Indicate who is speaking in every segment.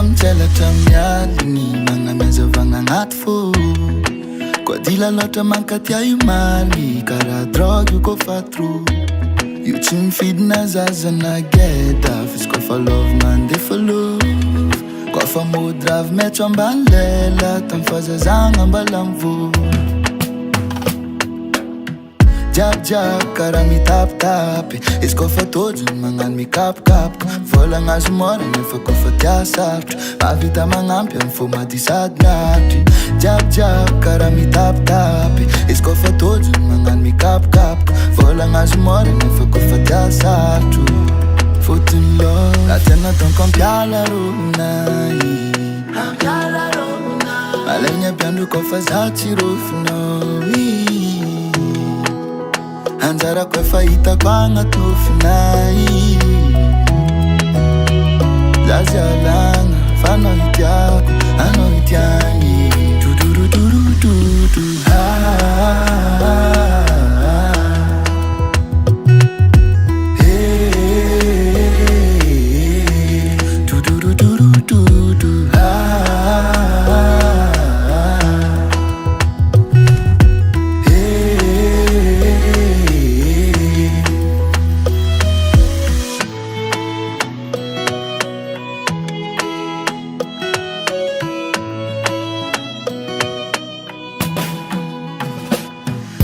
Speaker 1: tamtela tamyalini mangamezovagna agnaty fo koa dila loatra mankatia io maly karaha drogue io kofa tro io tsy mifidina zazana geda f'izykofa love mandefa love kofa mody ravy metso ambany lela tamy fahazazagna mbala mivory Jiaby karaha mitapitapy Izkofa tojony magnano mikapokapoko Volagna azo mora nefa kofa tia sarotro Mavita magnampy amy fo madio sady miaritry Jiaby karaha mitapitapy Izkofa tojony magnano mikapokapoko Volagna azo mora nefa kofa tia sarotro Fotony love la tena donko ampiala rovinay Malegny aby andro kofa za tsy rofinao Anjarako efa hitako agnaty nofinay Zazy alagna fa anao hitiako anao hitiagny Dudududududu Dudududududu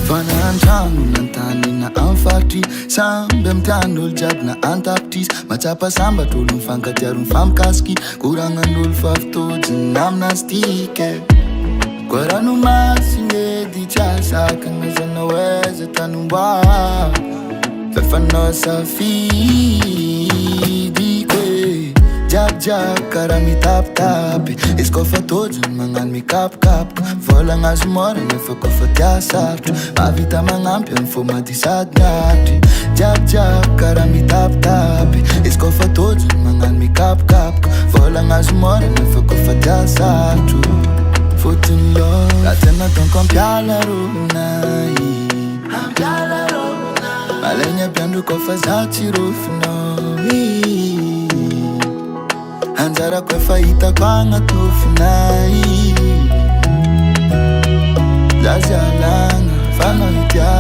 Speaker 1: Fanantrano nantany na amfaritry Samby amtian'olo jiaby na antapitrisy Matsapa sambatra olo mifankatiaro mifamikasiky Koragnan'olo fa fitojiny aminazy tike Koa rano masiny edy tsy asakagna zanao aiza tanomba Fefanao safidy koe Jiaby karaha mitapitapy Izkofa tojony magnano mikapokapoko Volagna azo mora nefa kofa tia sarotro Mavita magnampy amy fo madio sady miaritry Jiaby karaha mitapitapy Izkofa tojony magnano mikapokapoko Volagna azo mora nefa kofa tia sarotro Fotony love la tena donko ampiala rovinay Malegny aby andro kofa za tsy rofinao Anjarako efa hitako agnaty nofinay Zazy alagna fa anao hitiako